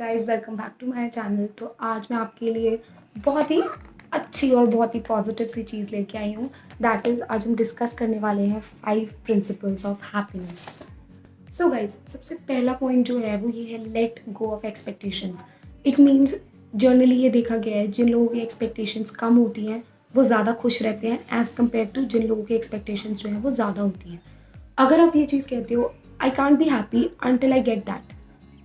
Guys, welcome back to my channel. तो आज मैं आपके लिए बहुत ही अच्छी और बहुत ही पॉजिटिव सी चीज़ लेके आई हूँ। दैट इज़ आज हम डिस्कस करने वाले हैं 5 principles of happiness. So guys, सबसे पहला पॉइंट जो है वो ये है, let go of expectations. It means generally ये देखा गया है, जिन लोगों की एक्सपेक्टेशंस कम होती हैं वो ज़्यादा खुश रहते हैं एज़ कम्पेयर टू जिन लोगों की एक्सपेक्टेशंस जो हैं वो ज़्यादा होती हैं। अगर आप ये चीज़ कहते हो, I can't be happy until I get that,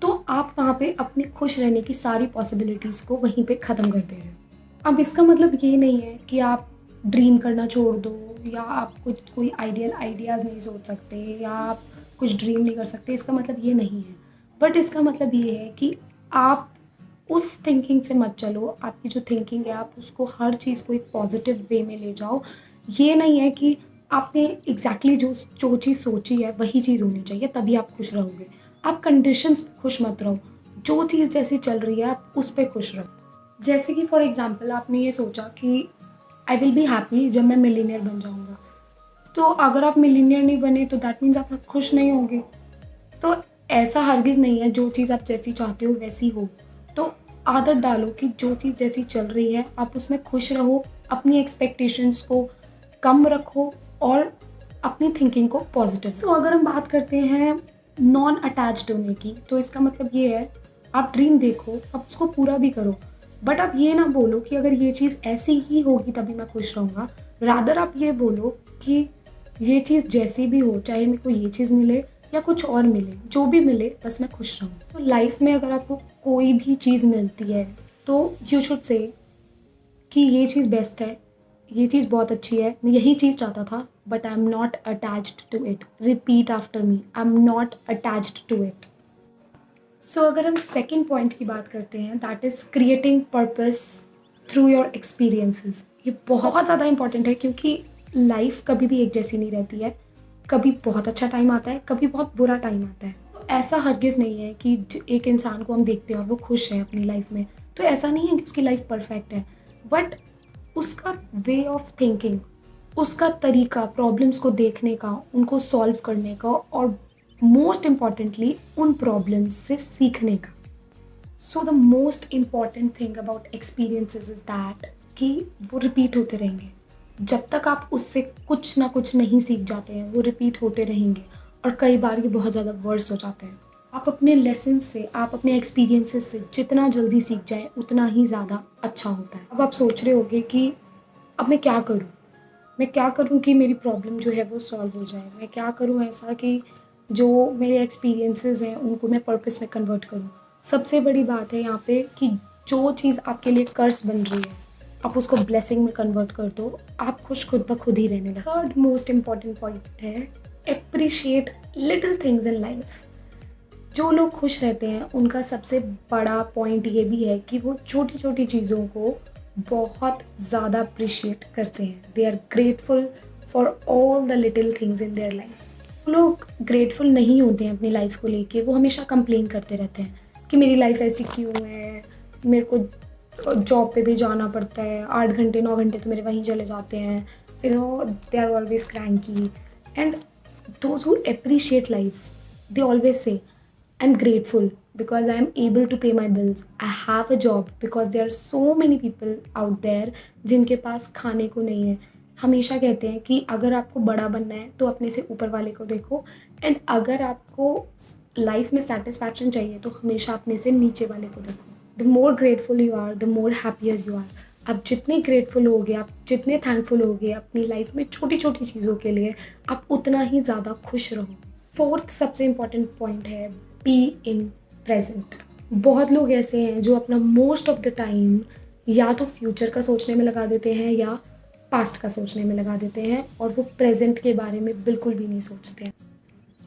तो आप वहाँ पे अपने खुश रहने की सारी पॉसिबिलिटीज़ को वहीं पे ख़त्म कर दे रहे हो। अब इसका मतलब ये नहीं है कि आप ड्रीम करना छोड़ दो, या आप कुछ कोई आइडियाज़ नहीं सोच सकते, या आप कुछ ड्रीम नहीं कर सकते। इसका मतलब ये नहीं है, बट इसका मतलब ये है कि आप उस थिंकिंग से मत चलो। आपकी जो थिंकिंग है, आप उसको हर चीज़ को एक पॉजिटिव वे में ले जाओ। ये नहीं है कि आपने एग्जैक्टली जो चीज़ सोची है वही चीज़ होनी चाहिए तभी आप खुश रहोगे। आप कंडीशंस पे खुश मत रहो, जो चीज़ जैसी चल रही है आप उस पर खुश रहो। जैसे कि फॉर एग्जांपल आपने ये सोचा कि आई विल बी हैप्पी जब मैं मिलीनियर बन जाऊंगा, तो अगर आप मिलीनियर नहीं बने तो दैट मीन्स आप खुश नहीं होंगे। तो ऐसा हरगिज़ नहीं है, जो चीज़ आप जैसी चाहते हो वैसी हो। तो आदत डालो कि जो चीज़ जैसी चल रही है आप उसमें खुश रहो, अपनी एक्सपेक्टेशंस को कम रखो और अपनी थिंकिंग को पॉजिटिव। सो अगर हम बात करते हैं नॉन अटैच्ड होने की, तो इसका मतलब ये है, आप ड्रीम देखो, आप उसको पूरा भी करो, बट आप ये ना बोलो कि अगर ये चीज़ ऐसी ही होगी तभी मैं खुश रहूँगा। रादर आप ये बोलो कि ये चीज़ जैसी भी हो, चाहे मेरे को ये चीज़ मिले या कुछ और मिले, जो भी मिले बस मैं खुश रहूँ। तो लाइफ में अगर आपको कोई भी चीज़ मिलती है तो यू शुड से कि ये चीज़ बेस्ट है, ये चीज़ बहुत अच्छी है, मैं यही चीज़ चाहता था, but I am not attached to it. Repeat after me, I am not attached to it. So अगर हम सेकेंड पॉइंट की बात करते हैं, that is creating purpose through your experiences. ये बहुत ज़्यादा इंपॉर्टेंट है, क्योंकि लाइफ कभी भी एक जैसी नहीं रहती है। कभी बहुत अच्छा टाइम आता है, कभी बहुत बुरा टाइम आता है। तो ऐसा हरगिज़ नहीं है कि एक इंसान को हम देखते हैं और वो खुश है अपनी लाइफ में, तो ऐसा नहीं है कि उसकी लाइफ परफेक्ट है, बट उसका वे ऑफ थिंकिंग, उसका तरीका प्रॉब्लम्स को देखने का, उनको सॉल्व करने का, और मोस्ट इम्पॉर्टेंटली उन प्रॉब्लम्स से सीखने का। So the most important thing about experiences is that कि वो रिपीट होते रहेंगे। जब तक आप उससे कुछ ना कुछ नहीं सीख जाते हैं, वो रिपीट होते रहेंगे, और कई बार ये बहुत ज़्यादा वर्स हो जाते हैं। आप अपने लेसन से, आप अपने एक्सपीरियंसेस से जितना जल्दी सीख जाएं उतना ही ज़्यादा अच्छा होता है। अब आप सोच रहे होगे कि अब मैं क्या करूं कि मेरी प्रॉब्लम जो है वो सॉल्व हो जाए। मैं क्या करूं ऐसा कि जो मेरे एक्सपीरियंसेस हैं उनको मैं पर्पस में कन्वर्ट करूं। सबसे बड़ी बात है यहाँ पे कि जो चीज़ आपके लिए कर्स बन रही है, आप उसको ब्लेसिंग में कन्वर्ट कर दो। आप खुद ब खुद ही रहने लगो। थर्ड मोस्ट इम्पॉर्टेंट पॉइंट है, appreciate little things in life. जो लोग खुश रहते हैं उनका सबसे बड़ा पॉइंट ये भी है कि वो छोटी छोटी चीज़ों को बहुत ज़्यादा अप्रिशिएट करते हैं। They are grateful for all the little things in their life. लोग ग्रेटफुल नहीं होते हैं अपनी लाइफ को लेके, वो हमेशा कंप्लेन करते रहते हैं कि मेरी लाइफ ऐसी क्यों है, मेरे को जॉब पे भी जाना पड़ता है, 8 घंटे 9 घंटे तो मेरे वहीं चले जाते हैं, फिर वो they are always cranky. And those who appreciate life, they always say, I'm grateful because I am able to pay my bills. I have a job because there are so many people out there जिनके पास खाने को नहीं है। हमेशा कहते हैं कि अगर आपको बड़ा बनना है तो अपने से ऊपर वाले को देखो, एंड अगर आपको लाइफ में सेटिस्फैक्शन चाहिए तो हमेशा अपने से नीचे वाले को देखो। The more grateful you are, the more happier you are. आप जितने ग्रेटफुल होगे, आप जितने थैंकफुल होगे अपनी लाइफ में छोटी छोटी चीज़ों के लिए, आप उतना ही ज़्यादा खुश रहोगे। फोर्थ सबसे इम्पॉर्टेंट पॉइंट है, बी इन प्रेजेंट। बहुत लोग ऐसे हैं जो अपना मोस्ट ऑफ द टाइम या तो फ्यूचर का सोचने में लगा देते हैं या पास्ट का सोचने में लगा देते हैं, और वो प्रेजेंट के बारे में बिल्कुल भी नहीं सोचते हैं।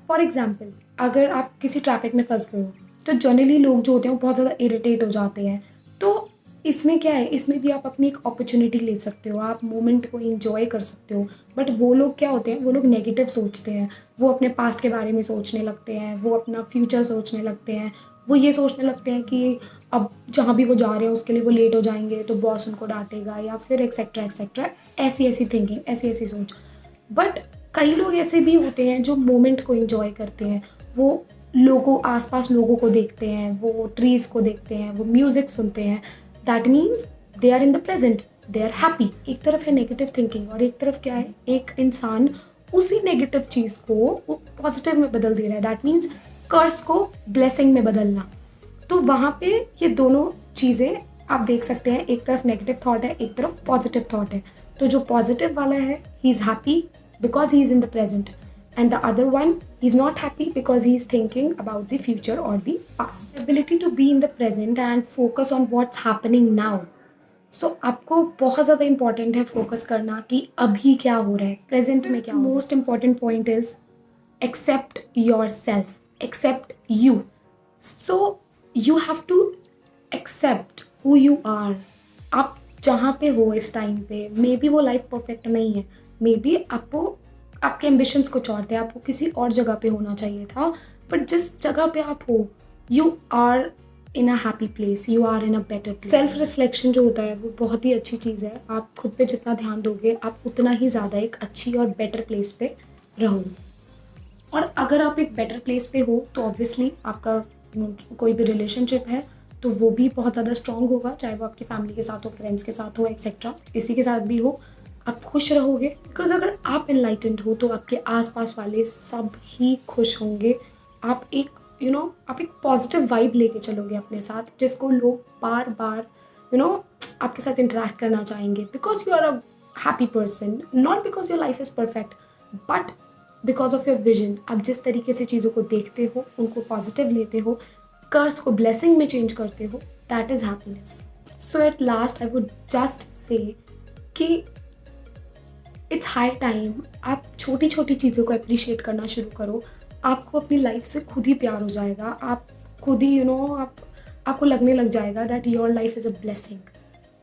फॉर एग्जाम्पल, अगर आप किसी ट्रैफिक में फंस गए हो तो जनरली लोग जो होते हैं वो बहुत ज़्यादा इरिटेट हो जाते हैं। तो इसमें क्या है, इसमें भी आप अपनी एक अपॉर्चुनिटी ले सकते हो, आप मोमेंट को एंजॉय कर सकते हो। बट वो लोग क्या होते हैं, वो लोग नेगेटिव सोचते हैं, वो अपने पास्ट के बारे में सोचने लगते हैं, वो अपना फ्यूचर सोचने लगते हैं, वो ये सोचने लगते हैं कि अब जहाँ भी वो जा रहे हैं उसके लिए वो लेट हो जाएंगे तो बॉस उनको डांटेगा, या फिर एक्सेट्रा एक्सेट्रा, ऐसी ऐसी थिंकिंग, ऐसी ऐसी सोच। बट कई लोग ऐसे भी होते हैं जो मोमेंट को एंजॉय करते हैं, वो लोगों आसपास लोगों को देखते हैं, वो ट्रीज़ को देखते हैं, वो म्यूज़िक सुनते हैं, that means they are in the present, they are happy. एक तरफ है नेगेटिव थिंकिंग और एक तरफ क्या है, एक इंसान उसी नेगेटिव चीज़ को पॉजिटिव में बदल दे रहा है, दैट मीन्स कर्स को ब्लेसिंग में बदलना। तो वहाँ पे ये दोनों चीज़ें आप देख सकते हैं, एक तरफ नेगेटिव थॉट है, एक तरफ पॉजिटिव थॉट है। तो जो पॉजिटिव वाला है, he is happy because he is in the present, and the other one, he's not happy because he's thinking about the future or the past. Ability to be in the present and focus on what's happening now. So आपको बहुत ज़्यादा important है focus करना कि अभी क्या हो रहा है, प्रेजेंट में क्या हो रहा है। Most important point is accept yourself, accept you. So you have to accept who you are. आप जहाँ पे हो इस टाइम पे, मे बी वो लाइफ परफेक्ट नहीं है, मे बी आपको आपके एम्बिशंस कुछ और थे, आपको किसी और जगह पे होना चाहिए था, बट जिस जगह पे आप हो, you are in a happy place, you are in a better place. Self reflection जो होता है वो बहुत ही अच्छी चीज़ है। आप खुद पे जितना ध्यान दोगे, आप उतना ही ज़्यादा एक अच्छी और बेटर प्लेस पे रहोगे। और अगर आप एक बेटर प्लेस पे हो तो ऑब्वियसली आपका कोई भी रिलेशनशिप है तो वो भी बहुत ज़्यादा स्ट्रॉन्ग होगा, चाहे वो आपकी फैमिली के साथ हो, फ्रेंड्स के साथ हो, एक्सेट्रा, किसी के साथ भी हो, आप खुश रहोगे। बिकॉज अगर आप इनलाइटेंड हो तो आपके आसपास वाले सब ही खुश होंगे। आप एक आप एक पॉजिटिव वाइब लेके चलोगे अपने साथ, जिसको लोग बार बार आपके साथ इंटरेक्ट करना चाहेंगे, because you are a happy person, not because your life is perfect, but because of your vision. आप जिस तरीके से चीज़ों को देखते हो, उनको पॉजिटिव लेते हो, कर्स को ब्लेसिंग में चेंज करते हो, that is happiness. So at last I would just say कि इट्स हाई टाइम आप छोटी छोटी चीज़ों को अप्रिशिएट करना शुरू करो। आपको अपनी लाइफ से खुद ही प्यार हो जाएगा, आप खुद ही आपको लगने लग जाएगा that your life is a blessing.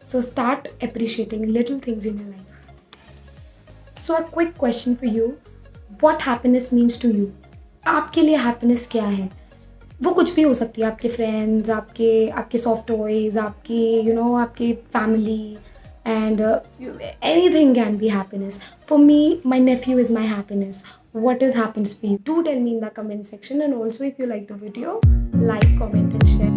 So start appreciating little things in your life. So a quick question for you, what happiness means to you? आपके लिए हैप्पीनेस क्या है? वो कुछ भी हो सकती है, आपके फ्रेंड्स, आपके सॉफ्ट टॉयज़, आपकी family, and anything can be happiness. For me, my nephew is my happiness. What is happiness for you? Do tell me in the comment section, and also if you like the video, like, comment and share.